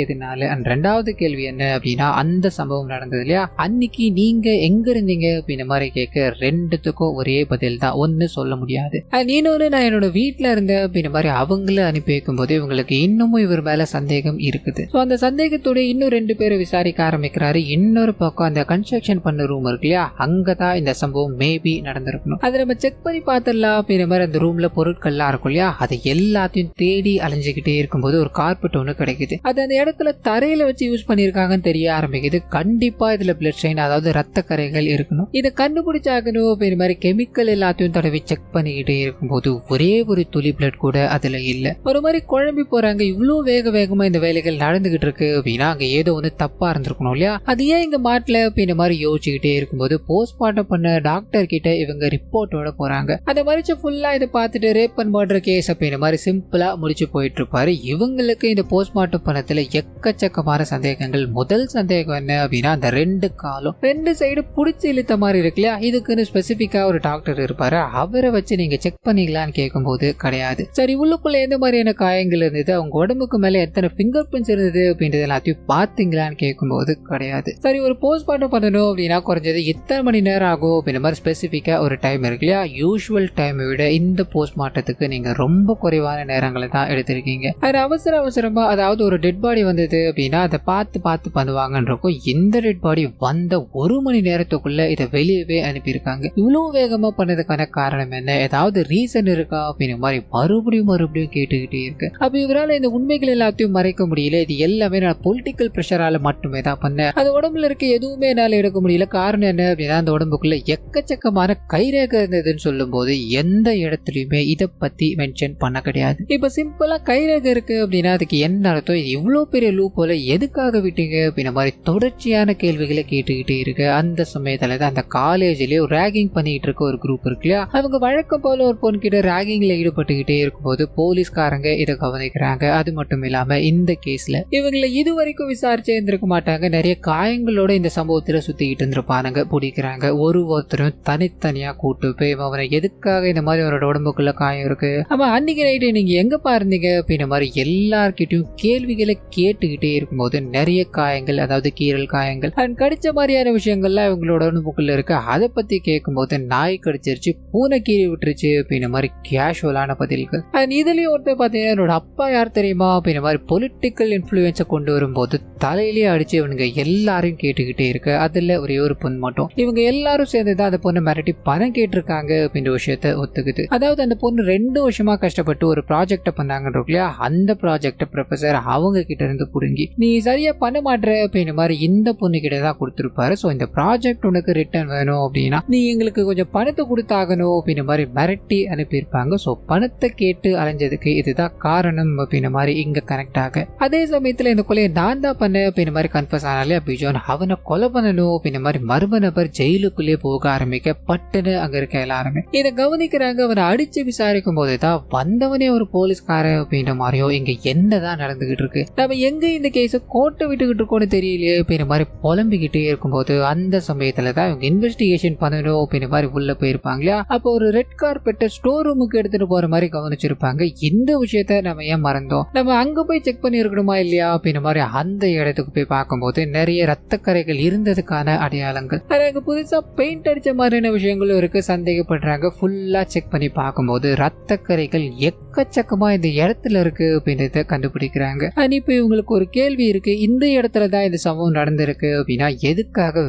எதனால? அண்ட் 2வது கேள்வி என்ன அப்படின்னா, அந்த சம்பவம் நடந்தது இல்லையா, அன்னைக்கு நீங்க எங்க இருந்தீங்க அப்படின்ற மாதிரி கேட்க 2த்துக்கும் ஒரே பதில் தான், ஒன்னு சொல்ல முடியாது. அண்ட் இன்னொன்னு, நான் என்னோட வீட்டுல இருந்தேன் அப்படின்ற மாதிரி அவங்கள அனுப்பி வைக்கும் போது இவங்களுக்கு இன்னமும் இவர் மேல சந்தேகம் இருக்குது. ஸோ அந்த சந்தேகத்தோட இன்னும் 2 பேரை விசாரிக்க ஆரம்பிக்கிறாரு. இன்னொரு பக்கம் அந்த கன்ஸ்ட்ரக்ஷன் பண்ண ரூம் இருக்கு இல்லையா, அங்கதான் இந்த சம்பவம் மேபி நடந்திருக்கணும். அதை நம்ம செக் பண்ணி பார்த்துடலாம் அப்படின்ற மாதிரி அந்த ரூம்ல பொருட்கள்லாம் இருக்கும் இல்லையா, அதை எல்லாத்தையும் தேடி அலைஞ்சுக்கிட்டே இருக்கும்போது ஒரு கார்பெட் ஒன்று கிடைக்குது. அது அந்த இடத்துல தரையில வச்சு யூஸ் பண்ணிருக்காங்கன்னு தெரிய ஆரம்பிக்குது. கண்டிப்பா இதுல பிளட் ஸ்ட்ரெயின், அதாவது ரத்த கரைகள் இருக்கணும். இதை கண்டுபிடிச்சாகணும் அப்படின்ற மாதிரி கெமிக்கல் எல்லாத்தையும் தடவி செக் பண்ணிக்கிட்டே இருக்கும்போது ஒரே ஒரு துளி பிளட் கூட அதுல இல்ல. ஒரு மாதிரி குழம்பி போறாங்க. இவ்வளவு வேகமா இந்த வேலைகள் நடந்துகிட்டு இருக்கு அப்படின்னா அங்க ஏதோ ஒன்று தப்பா இருந்திருக்கணும் இல்லையா, அது ஏன் இங்க மாட்டல அப்படின்ற மாதிரி யோசிச்சுக்கிட்டே இருக்கும்போது போஸ்ட்மார்ட்டம் பண்ண டாக்டர் கிட்ட இவங்க ரிப்போர்ட்டோட போறாங்க. அந்த மரிச்சு ஃபுல்லா இதை பார்த்துட்டு ரேப் அண்ட் மர்டர் கேஸ் அப்படின்ற மாதிரி சிம்பிளா முடிச்சு போயிட்டு இருப்பாரு. இவங்களுக்கு இந்த போஸ்ட்மார்ட்டம் பண்ணத்துல எக்கச்சக்கமான சந்தேகங்கள். முதல் சந்தேகம் என்ன அப்படின்னா, அந்த 2 காலம் 2 சைடு புடிச்சு இழுத்த மாதிரி இருக்கு இல்லையா, இதுக்குன்னு ஸ்பெசிபிக்கா ஒரு டாக்டர் இருப்பாரு, அவரை வச்சு நீங்க செக் பண்ணிக்கலான்னு கேட்கும்போது கிடையாது. சரி, உள்ளுக்குள்ள எந்த மாதிரியான காயங்கள் இருந்தது, அவங்க உடம்புக்கு மேல எத்தனை ஃபிங்கர் பிரிண்ட்ஸ் இருந்தது அப்படின்றது எல்லாத்தையும் பாத்தீங்களான்னு கேட்கும்போது கிடையாது. சரி, ஒரு போஸ்ட்மார்ட்டம் பண்ணணும் அப்படின்னா குறைஞ்சது எத்தனை மணி நேரம் ஆகும் அப்படின்ற மாதிரி ஸ்பெசிபிக்கா ஒரு டைம் இருக்கு இல்லையா, யூஸ்வல் டைமை விட இந்த போஸ்ட்மார்ட்டத்துக்கு நீங்க ரொம்ப குறைவான நேரங்களை தான் எடுத்திருக்கீங்க. அது அவசரமா, அதாவது ஒரு டெட் பாடி வந்தது அப்படின்னா அதை பார்த்து பண்ணுவாங்கன்றக்கும் இந்த டெட் பாடி வந்த 1 மணி நேரத்துக்குள்ள இதை வெளியவே அனுப்பியிருக்காங்க. இவ்வளவு வேகமா பண்ணதுக்கான காரணம் என்ன, ஏதாவது ரீசன் இருக்கா அப்படின்ற மாதிரி மறுபடியும் கேட்டுக்கிட்டே இருக்கு. அப்ப இவரால் இந்த உண்மைகள் எல்லாத்தையும் மறைக்க முடியல. இது எல்லாமே நான் பொலிட்டிக்கல் பிரஷரால மட்டுமே தான் பண்ணேன். அது உடம்புல இருக்க எதுவுமே என்னால எடுக்க முடியல. காரணம் என்ன அப்படின்னா, அந்த உடம்புக்குள்ள எக்கச்சக்கமான கைரேகை இருந்ததுன்னு சொல்லும் போது எந்த இடத்துலயுமே இதை பத்தி மென்ஷன் பண்ண கிடையாது. இப்ப சிம்பிளா கைரேகை இருக்கு அப்படின்னா அதுக்கு என்ன அர்த்தம், இது இவ்வளவு பெரிய லூப் போல எதுக்காக விட்டீங்க அப்படின்ற மாதிரி தொடர்ச்சியான கேள்விகளை கேட்டுக்கிட்டே இருக்கு. அந்த சமயத்துல தான் அந்த காலேஜ்லயே ரேகிங் பண்ணிட்டு இருக்க ஒரு குரூப் இருக்கு இல்லையா, அவங்க வழக்கம் போல ஒரு பொண்ணு கிட்ட ரேகிங்ல ஈடுபட்டுக்கிட்டே இருக்கும்போது போலீஸ்காரங்க இதை கவனிக்கிறாங்க. அது மட்டும் இல்லாம இந்த கேஸ்ல இவங்களை இதுவரைக்கும் விசாரிச்சே இருந்திருக்க மாட்டாங்க. நிறைய காயங்களோட இந்த சம்பவத்துல சுத்திக்கிட்டு இருந்திருப்பானுங்க. பிடிக்கிறாங்க. ஒருத்தரும் தனித்தனியா கூட்டு போய் அவனை எதுக்காக இந்த மாதிரி அவரோட உடம்புக்குள்ள காயம் இருக்கு, ஆமா அன்னைக்கு நைட்டு நீங்க எங்க பாருந்தீங்க அப்படின்ற மாதிரி எல்லார்கிட்டையும் கேள்விகளை கேட்டுக்கிட்டே இருக்கும்போது நிறைய காயங்கள், அதாவது கீரல் காயங்கள் அண்ட் கடிச்ச மாதிரியான விஷயங்கள்லாம் இவங்களோட உடம்புக்குள்ள இருக்கு. அதை பத்தி கேட்கும்போது நாய் கடிச்சிருச்சு, பூனை கீறி விட்டுருச்சு அப்படின்ற மாதிரி கேஷுவலான பதில்கள். அண்ட் இதுலயும் ஒருத்தர் பாத்தீங்கன்னா என்னோட அப்பா யார் தெரியுமா அப்படின்ற மாதிரி பொலிட்டிக்கல் இன்ஃபுளுன்ஸை கொண்டு வரும்போது தலையிலேயே அடிச்சு இவனுங்க எல்லாரையும் கேட்டுக்கிட்டே இருக்கு. அதுல ஒரே ஒரு பொண்ணு மட்டும் இவங்க எல்லாரும் சேர்ந்துதான் அந்த பொண்ணை மிரட்டி பணம் கேட்டிருக்காங்க அப்படின்ற விஷயத்த ஒத்துக்குது. அதாவது அந்த பொண்ணு 2 வருஷமா கஷ்டப்பட்டு ஒரு ப்ராஜெக்ட பண்ணாங்கன்ற இல்லையா, அந்த ப்ராஜெக்ட ப்ரொஃபசர் அவங்க கிட்ட இருந்து புடுங்கி நீ சரியா பண்ண மாட்டேற அப்படின்ற மாதிரி இந்த பொண்ணு கிட்ட தான் கொடுத்துருப்பாரு. ஸோ இந்த ப்ராஜெக்ட் உனக்கு ரிட்டர்ன் வேணும் அப்படின்னா நீ எங்களுக்கு கொஞ்சம் பணத்தை கொடுத்தாகணும் அப்படின்ற மாதிரி மிரட்டி அனுப்பியிருப்பாங்க. ஸோ பணத்தை கேட்டு அலைஞ்சதுக்கு இதுதான் காரணம் அப்படின்ற மாதிரி இங்க கனெக்ட் ஆக, அதே சமயத்துல இந்த கொலையை நான் தான் பண்ணேன் அப்படின்ற மாதிரி கன்ஃபர்ஸ் ஆனாலே பிஜோன் அவனை கொலை பண்ணணும் அப்படின்ற மாதிரி மர்ம நபர் ஜெயிலுக்குள்ளே போக ஆரம்பிக்க பட்டுன்னு அங்க இருக்க எல்லாருமே இதை கவனிக்கிறாங்க. அவனை அடிச்சு விசாரிக்கும் போது தான் வந்தவனே ஒரு போலீஸ்காரன் அப்படின்ற மாதிரியோ இங்க என்னதான் நடந்துகிட்டு இருக்கு, நம்ம எங்க இந்த கேஸை கோட்டை விட்டுக்கிட்டு இருக்கோன்னு தெரியலையே அப்படின்ற மாதிரி புலம்பிக்கிட்டே இருக்கும்போது அந்த சமயத்துல தான் இவங்க இன்வெஸ்டிகேஷன் பண்ணணும் அப்படின்ற மாதிரி உள்ள போயிருப்பாங்க இல்லையா. அப்போ ஒரு ரெட் கார்பெட்டை ஸ்டோர் ரூமுக்கு எடுத்துட்டு போற மாதிரி கவனிச்சிருப்பாங்க. இந்த விஷயத்த நம்ம ஏன் மறந்தோம், நம்ம அங்க போய் செக் பண்ணி இருக்கணுமா இல்லையா அப்படின்ற மாதிரி அந்த இடத்துக்கு போய் பார்க்கும்போது நிறைய ரத்த கரைகள் இருந்ததுக்கான அடையாளங்கள், அங்க புதுசா பெயிண்ட் அடிச்ச மாதிரியான விஷயங்களும் இருக்கு. சந்தேகப்படுறாங்க. ஃபுல்லா செக் பண்ணி பார்க்கும்போது ரத்த கரைகள் எக்கச்சக்கமா இந்த இடத்துல இருக்கு அப்படின்றத கண்டுபிடிக்கிறாங்க. இப்ப இவங்களுக்கு ஒரு கேள்வி இருக்கு, இந்த இடத்துல தான் இந்த சம்பவம் நடந்திருக்கு அப்படின்னா எதுக்காக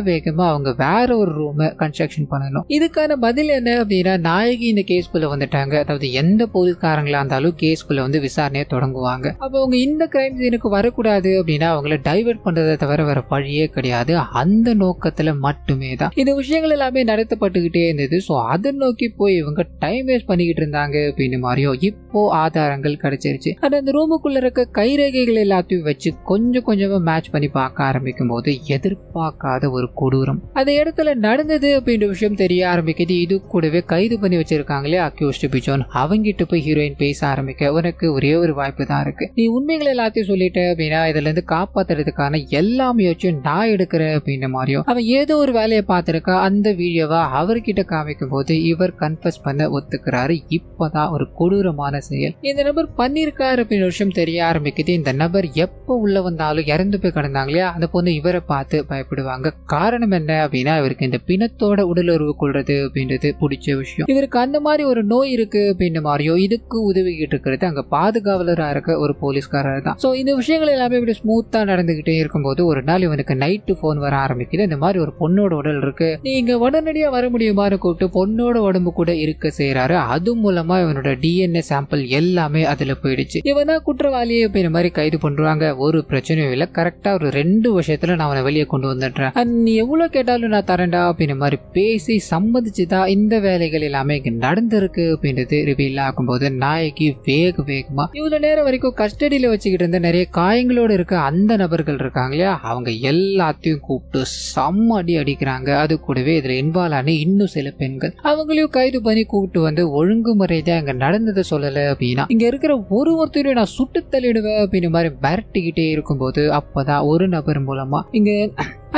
வேகமா அவங்க வேற ஒரு ரூமை கன்ஸ்ட்ரக்ஷன் பண்ணணும்? இதுக்கான பதில் என்ன அப்படின்னா, நாயகி இந்த கேஸ்குள்ள வந்துட்டாங்க. அதாவது எந்த போலீஸ்காரங்களா இருந்தாலும் கேஸ்குள்ள வந்து விசாரணையை தொடங்குவாங்க. அப்போ அவங்க இந்த கிரைம் சீனுக்கு வரக்கூடாது அப்படின்னா அவங்கள டைவர்ட் பண்றதை தவிர வேற வழியே கிடையாது. அந்த நோக்கத்துல மட்டுமே தான் இந்த விஷயங்கள் எல்லாமே நடத்தப்பட்டுக்கிட்டே இருந்தது. ஸோ அதை நோக்கி போய் இவங்க டைம் வேஸ்ட் பண்ணிக்கிட்டு இருந்தாங்க அப்படின்னு மாதிரியோ இப்போ ஆதாரங்கள் கிடைச்சிருச்சு. அந்த ரூமுக்குள்ள இருக்க கை கைரேகைகள் எல்லாத்தையும் வச்சு கொஞ்சம் கொஞ்சமா மேட்ச் பண்ணி பார்க்க ஆரம்பிக்கும் போது எதிர்பார்க்காத ஒரு கொடூரம் அந்த இடத்துல நடந்தது அப்படின்ற விஷயம் தெரிய ஆரம்பிக்குது. இது கூடவே கைது பண்ணி வச்சிருக்காங்களே அக்யூஸ்ட் பிஜோன், அவங்கிட்ட போய் ஹீரோயின் பேச ஆரம்பிக்க, உனக்கு ஒரே ஒரு வாய்ப்பு தான் இருக்கு, நீ உண்மைகளை எல்லாத்தையும் சொல்லிட்ட அப்படின்னா இதுல இருந்து காப்பாத்துறதுக்கான எல்லா முயற்சியும் நான் எடுக்கிறேன் அப்படின்ற மாதிரியும் அவன் ஏதோ ஒரு வேலையை பார்த்திருக்கா. அந்த வீடியோவா அவர்கிட்ட காமிக்கும் போது இவர் கன்ஃபஸ் பண்ண ஒத்துக்கிறாரு. இப்பதான் ஒரு கொடூரமான செயல் இந்த நபர் பண்ணிருக்காரு அப்படின்ற விஷயம் தெரிய ஆரம்பிக்குது. இந்த நபர் எப்ப உள்ள வந்தாலும் இறந்து போய் கிடந்தாங்க இல்லையா, அந்த பொண்ணு இவரை பார்த்து பயப்படுவாங்க. காரணம் என்ன அப்படின்னா இவருக்கு இந்த பிணத்தோட உடலுறவு கொள்றது அப்படின்றது பிடிச்ச விஷயம். இவருக்கு அந்த மாதிரி ஒரு நோய் இருக்கு அப்படின்ற மாதிரியோ இதுக்கு உதவிக்கிட்டு இருக்கிறது அங்க பாதுகாவலரா இருக்க ஒரு போலீஸ்காரர் தான். சோ இந்த விஷயங்கள் எல்லாமே இப்படி ஸ்மூத்தா நடந்துகிட்டே இருக்கும்போது ஒரு நாள் இவனுக்கு நைட்டு போன் வர ஆரம்பிக்குது. இந்த மாதிரி ஒரு பொண்ணோட உடல் இருக்கு, நீங்க உடனடியா வர முடியுமான்னு கூப்பிட்டு பொண்ணோட உடம்பு கூட இருக்க செய்யறாரு. அது மூலமா இவனோட டிஎன்ஏ சாம்பிள் எல்லாமே அதுல போயிடுச்சு. இவன் தான் குற்றவாளியே அப்படின்ற மாதிரி கைது பண்றாங்க. ஒரு பிரச்சனையும் இல்லை, கரெக்டா ஒரு 2 வருஷத்துல நான் அவனை வெளியே கொண்டு வந்துடுறேன், நீ எவ்வளவு கேட்டாலும் நான் தரேன்டா அப்படின்ற மாதிரி பேசி சம்மதிச்சுதான் இந்த வேலைகள் எல்லாமே இங்க நடந்திருக்கு அப்படின்றது ரிவீல் ஆகும்போது நாயகி வேகமா இவ்வளவு நேரம் வரைக்கும் கஸ்டடியில வச்சுக்கிட்டு இருந்த நிறைய காயங்களோட இருக்க அந்த நபர்கள் இருக்காங்க இல்லையா, அவங்க எல்லாத்தையும் கூப்பிட்டு செம்ம அடி அடிக்கிறாங்க. அது கூடவே இதுல இன்வால்வ் ஆன இன்னும் சில பெண்கள் அவங்களையும் கைது பண்ணி கூப்பிட்டு வந்து ஒழுங்குமுறைதான் இங்க நடந்ததை சொல்லல அப்படின்னா இங்க இருக்கிற ஒருத்தரையும் நான் சுட்டு தள்ளிடுவேன் அப்படின்னு மாதிரி மிரட்டிக்கிட்டே இருக்கும்போது அப்பதான் ஒரு நபர் மூலமா இங்க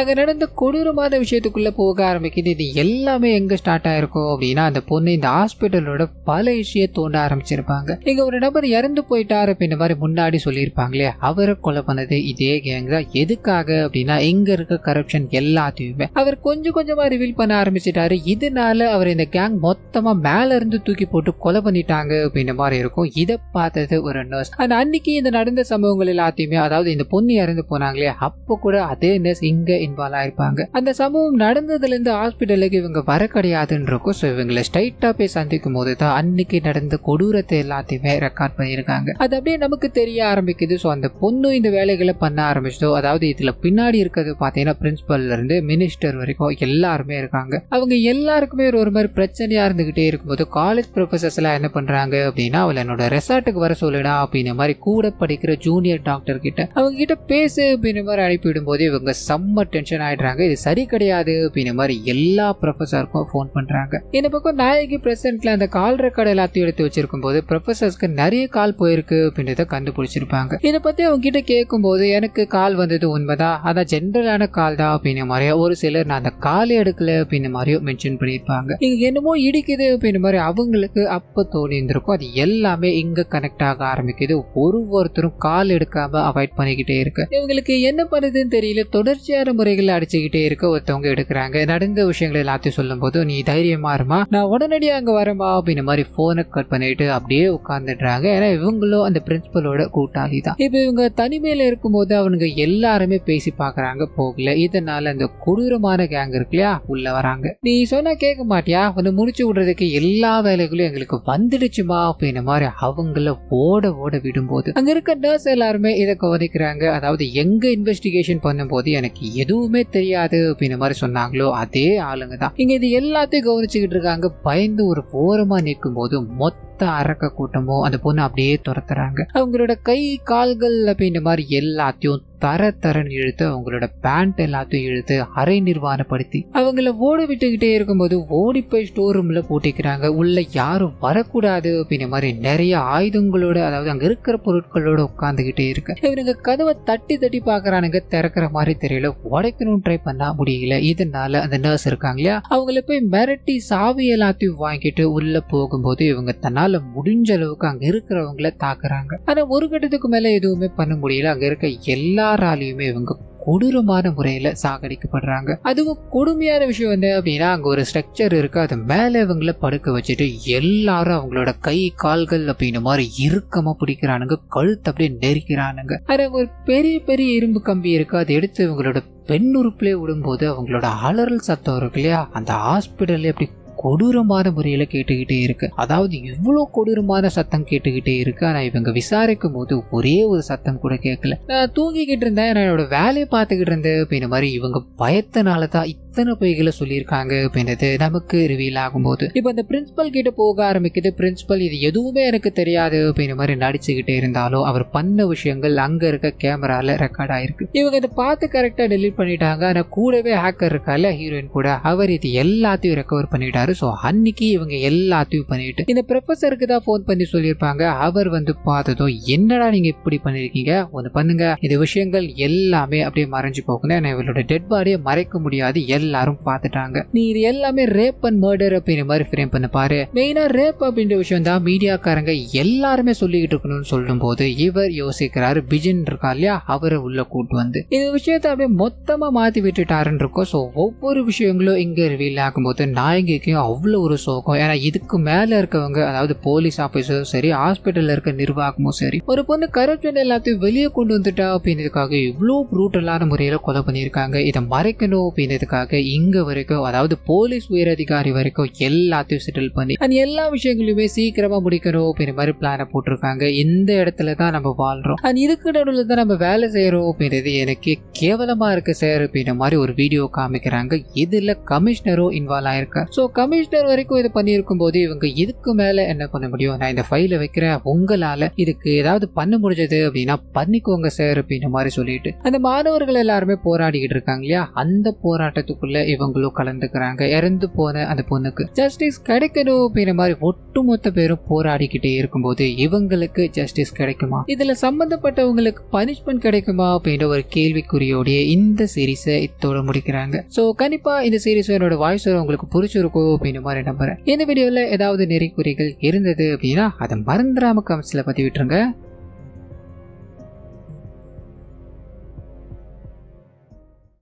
அங்க நடந்த கொடூரமான விஷயத்துக்குள்ள போக ஆரம்பிக்குது. இது எல்லாமே எங்க ஸ்டார்ட் ஆயிருக்கும் அப்படின்னா அந்த பொண்ணு இந்த ஹாஸ்பிட்டலோட பல விஷயம் தோண்ட ஆரம்பிச்சிருப்பாங்க. இங்க ஒரு நபர் இறந்து போயிட்டாரு அப்படின்ற மாதிரி முன்னாடி சொல்லியிருப்பாங்களே, அவரை கொலை பண்ணது இதே கேங் தான். எதுக்காக அப்படின்னா இங்க இருக்க கரப்ஷன் எல்லாத்தையுமே அவர் கொஞ்சம் கொஞ்சமா ரிவீல் பண்ண ஆரம்பிச்சிட்டாரு. இதனால அவர் இந்த கேங் மொத்தமா மேல இருந்து தூக்கி போட்டு கொலை பண்ணிட்டாங்க அப்படின்ற மாதிரி இருக்கும். இதை பார்த்தது ஒரு நர்ஸ். அன்னைக்கு இந்த நடந்த சம்பவங்கள் எல்லாத்தையுமே, அதாவது இந்த பொண்ணு இறந்து போனாங்களே அப்போ கூட அதே நர்ஸ் இங்க இன்வால்வ் ஆயிருப்பாங்க. அந்த சம்பவம் நடந்ததுல இருந்து ஹாஸ்பிட்டலுக்கு இவங்க வர கிடையாதுன்னு இருக்கும். ஸோ இவங்களை ஸ்ட்ரைட்டா போய் சந்திக்கும் போது தான் அன்னைக்கு நடந்த கொடூரத்தை எல்லாத்தையுமே ரெக்கார்ட் பண்ணியிருக்காங்க. அது அப்படியே நமக்கு தெரிய ஆரம்பிக்குது. ஸோ அந்த பொண்ணு இந்த வேலைகளை பண்ண ஆரம்பிச்சதோ, அதாவது இதுல பின்னாடி இருக்கிறது பார்த்தீங்கன்னா பிரின்சிபல்ல இருந்து மினிஸ்டர் வரைக்கும் எல்லாருமே இருக்காங்க. அவங்க எல்லாருக்குமே ஒரு மாதிரி பிரச்சனையா இருந்துகிட்டே இருக்கும்போது காலேஜ் ப்ரொஃபசர்ஸ் எல்லாம் என்ன பண்றாங்க அப்படின்னா அவளை என்னோட ரெசார்ட்டுக்கு வர சொல்லுடா அப்படின்ற மாதிரி கூட படிக்கிற ஜூனியர் டாக்டர் கிட்ட அவங்க கிட்ட பேசு அப்படின்ற மாதிரி அனுப்பிவிடும் போது இவங்க செம்ம டென்ஷன் ஆயிடுறாங்க. இது சரி கிடையாது அப்படின்ற மாதிரி எல்லா ப்ரொஃபசருக்கும் ஃபோன் பண்றாங்க. இந்த பக்கம் நாயகி பிரசன்ட்ல அந்த கால் ரெக்கார்டு எல்லாத்தையும் எடுத்து வச்சிருக்கும் போது ப்ரொஃபசர்ஸ்க்கு நிறைய கால் போயிருக்கு அப்படின்றத கண்டுபிடிச்சிருப்பாங்க. இதை பத்தி அவங்க கிட்ட கேட்கும் போது எனக்கு கால் வந்தது உண்மைதான், அதான் ஜென்ரலான கால் தான் அப்படின்ற மாதிரியா ஒரு சிலர் நான் அந்த காலை எடுக்கல அப்படின்ற மாதிரியும் மென்ஷன் பண்ணியிருப்பாங்க. இங்க என்னமோ இடிக்குது அப்படின்ற மாதிரி அவங்களுக்கு அப்ப தோணி இருந்திருக்கும். அது எல்லாமே இங்க கனெக்ட் ஆக ஆரம்பிக்குது. ஒருத்தரும் கால் எடுக்காம அவாய்ட் பண்ணிக்கிட்டே இருக்கு. இவங்களுக்கு என்ன பண்ணுதுன்னு தெரியல, தொடர்ச்சியான முறைகள் அடிச்சுக்கிட்டே இருக்க ஒருத்தவங்க எடுக்கிறாங்க. நடந்த விஷயங்கள் எல்லாத்தையும் சொல்லும் போது நீ தைரியமா இருமா, நான் உடனடியா அங்க வரமா அப்படின்ற மாதிரி போனை கட் பண்ணிட்டு அப்படியே உட்கார்ந்துடுறாங்க. ஏன்னா இவங்களும் அந்த பிரின்சிபலோட கூட்டாளி தான். இப்ப இவங்க தனிமையில இருக்கும்போது அவனுங்க எல்லாருமே பேசி பாக்குறாங்க, போகல. இதனால அந்த கொடூரமான கேங் இருக்கு இல்லையா உள்ள வராங்க. நீ சொன்னா கேட்க மாட்டியா, வந்து முடிச்சு விடுறதுக்கு எல்லா வேலைகளும் எங்களுக்கு வந்துடுச்சுமா அப்படின்ற மாதிரி அவங்கள ஓட விடும்போது அங்க இருக்க நர்ஸ் எல்லாருமே இதை கவனிக்கிறாங்க. அதாவது எங்க இன்வெஸ்டிகேஷன் பண்ணும்போது எனக்கு எதுவுமே தெரியாது அப்படின்ற மாதிரி சொன்னாங்களோ அதே ஆளுங்க தான் இங்க இது எல்லாத்தையும் கவனிச்சுக்கிட்டு இருக்காங்க. பயந்து ஒரு ஓரமா நிற்கும் போது மொத்த அரக்க கூட்டமும் அந்த பொண்ணு அப்படியே துரத்துறாங்க. அவங்களோட கை கால்கள் அப்படின்ற மாதிரி எல்லாத்தையும் தரன்னு இழுத்து அவங்களோட பேண்ட் எல்லாத்தையும் இழுத்து அரை நிர்வாணப்படுத்தி அவங்கள ஓட விட்டுக்கிட்டே இருக்கும்போது ஓடி போய் ஸ்டோர் ரூம்ல பூட்டிக்கிறாங்க. உள்ள யாரும் வரக்கூடாது அப்படின்ற மாதிரி நிறைய ஆயுதங்களோட, அதாவது அங்க இருக்கிற பொருட்களோட உட்கார்ந்துகிட்டே இருக்கு. இவனுங்க கதவை தட்டி பாக்குறானுங்க, திறக்கிற மாதிரி தெரியல. உடைக்கணும் ட்ரை பண்ணா முடியல. இதனால அந்த நர்ஸ் இருக்காங்க இல்லையா அவங்கள போய் மிரட்டி சாவி எல்லாத்தையும் வாங்கிட்டு உள்ள போகும்போது இவங்க தன்னால முடிஞ்ச அளவுக்கு அங்க இருக்கிறவங்கள தாக்குறாங்க. ஆனா ஒரு கட்டத்துக்கு மேல எதுவுமே பண்ண முடியல. அங்க இருக்க எல்லாராலையுமே இவங்க கொடூரமான முறையில சாகடிக்கப்படுறாங்க. அதுவும் கொடுமையான விஷயம் வந்து அப்படின்னா அங்க ஒரு ஸ்ட்ரக்சர் இருக்கு, அது மேல இவங்கள படுக்க வச்சுட்டு எல்லாரும் அவங்களோட கை கால்கள் அப்படின்னு மாதிரி இறுக்கமா பிடிக்கிறானுங்க, கழுத்து அப்படியே நெரிக்கிறானுங்க. அது ஒரு பெரிய இரும்பு கம்பி இருக்கு, அதை எடுத்து இவங்களோட பெண் உறுப்புல விடும்போது அவங்களோட அலறல் சத்தம் இருக்கு இல்லையா அந்த ஹாஸ்பிட்டல்ல அப்படி கொடூரமான முறையில கேட்டுக்கிட்டே இருக்கு. அதாவது இவ்வளவு கொடூரமான சத்தம் கேட்டுக்கிட்டே இருக்கு. ஆனா இவங்க விசாரிக்கும் போது ஒரே ஒரு சத்தம் கூட கேட்கல. நான் தூங்கிக்கிட்டு இருந்தேன், என்னோட வேலையை பார்த்துக்கிட்டு இருந்தேன் அப்படின்ற மாதிரி இவங்க பயத்தினாலதான் எத்தனை பொய்களை சொல்லியிருக்காங்க அப்படின்றது நமக்கு ரிவீல் ஆகும்போது இப்போ அந்த பிரின்சிபல் கிட்ட போக ஆரம்பிக்குது. பிரின்சிபல் இது எதுவுமே எனக்கு தெரியாது அப்படின்ற மாதிரி நடிச்சுக்கிட்டே இருந்தாலும் அவர் பண்ண விஷயங்கள் அங்க இருக்க கேமரால ரெக்கார்ட் ஆயிருக்கு. இவங்க இதை பார்த்து கரெக்டா டெலீட் பண்ணிட்டாங்க. ஆனா கூடவே ஹேக்கர் இருக்கால ஹீரோயின் கூட, அவர் இது எல்லாத்தையும் ரெக்கவர் பண்ணிட்டாரு. ஸோ அன்னைக்கு இவங்க எல்லாத்தையும் பண்ணிட்டு இந்த ப்ரொஃபஸருக்கு தான் ஃபோன் பண்ணி சொல்லியிருப்பாங்க. அவர் வந்து பார்த்ததும் என்னடா நீங்க இப்படி பண்ணிருக்கீங்க, ஒன்று பண்ணுங்க, இந்த விஷயங்கள் எல்லாமே அப்படியே மறைஞ்சு போகணும், இவளோட டெட் பாடியை மறைக்க முடியாது, எல்லாரும் பார்த்துட்டாங்க, நீ இது எல்லாமே ரேப் அண்ட் மர்டர் அப்படின்ற மாதிரி ஃப்ரேம் பண்ண பாரு. மெயினா ரேப் அப்படின்ற விஷயம் தான் மீடியாக்காரங்க எல்லாருமே சொல்லிக்கிட்டு இருக்கணும்னு சொல்லும் போது இவர் யோசிக்கிறாரு. பிஜின் இருக்கா இல்லையா, அவரை உள்ள கூட்டு வந்து இந்த விஷயத்தை அப்படியே மொத்தமா மாத்தி விட்டுட்டாருன்னு இருக்கோம். ஸோ ஒவ்வொரு விஷயங்களும் இங்க ரிவீல் ஆகும்போது நாயகிக்கும் அவ்வளோ ஒரு சோகம். ஏன்னா இதுக்கு மேல இருக்கவங்க, அதாவது போலீஸ் ஆபீசரும் சரி, ஹாஸ்பிட்டல்ல இருக்க நிர்வாகமும் சரி, ஒரு பொண்ணு கரப்ஷன் எல்லாத்தையும் வெளியே கொண்டு வந்துட்டா அப்படின்றதுக்காக இவ்வளோ ப்ரூட்டலான முறையில கொலை பண்ணியிருக்காங்க. இதை மறைக்கணும் அப்படின்றதுக்காக இங்க வரைக்கும், அதாவது போலீஸ் உயரதிகாரி வரைக்கும் எல்லாத்தையும் செட்டில் பண்ணி அந்த எல்லா விஷயங்களையுமே சீக்கிரமா முடிக்கணும் அப்படின்ற மாதிரி பிளான போட்டிருக்காங்க. இந்த இடத்துல தான் நம்ம வாழ்றோம், அண்ட் இதுக்கு நடுவில் தான் நம்ம வேலை செய்யறோம் அப்படின்றது எனக்கு கேவலமா இருக்கு சார் அப்படின்ற மாதிரி ஒரு வீடியோ காமிக்கிறாங்க. இதுல கமிஷனரும் இன்வால்வ் ஆயிருக்க. ஸோ கமிஷனர் வரைக்கும் இது பண்ணியிருக்கும் போது இவங்க இதுக்கு மேல என்ன பண்ண முடியும், நான் இந்த ஃபைலை வைக்கிறேன், உங்களால இதுக்கு ஏதாவது பண்ண முடிஞ்சது அப்படின்னா பண்ணிக்கோங்க சார் அப்படின்ற மாதிரி சொல்லிட்டு அந்த மாணவர்கள் எல்லாருமே போராடிக்கிட்டு இருக்காங்க இல்லையா, அந்த போராட்டத்துக்குள்ள இவங்களும் கலந்துக்கிறாங்க. இறந்து போன அந்த பொண்ணுக்கு ஜஸ்டிஸ் கிடைக்கணும் அப்படின்ற மாதிரி ஒட்டுமொத்த பேரும் போராடிக்கிட்டே இருக்கும்போது இவங்களுக்கு ஜஸ்டிஸ் கிடைக்குமா, இதுல சம்பந்தப்பட்டவங்களுக்கு பனிஷ்மெண்ட் கிடைக்குமா அப்படின்ற ஒரு கேள்விக்குறியோடைய இந்த சீரீஸை இதோட முடிக்கிறாங்க. ஸோ கண்டிப்பா இந்த சீரீஸ் என்னோட வாய்ஸ் உங்களுக்கு பிடிச்சிருக்கும் அப்படின்ற மாதிரி நம்புறேன். இந்த வீடியோல ஏதாவது நெறிக்குறிகள் இருந்தது அப்படின்னா அதை மறந்துடாம கமெண்ட்ஸ்ல பத்தி விட்டுருங்க.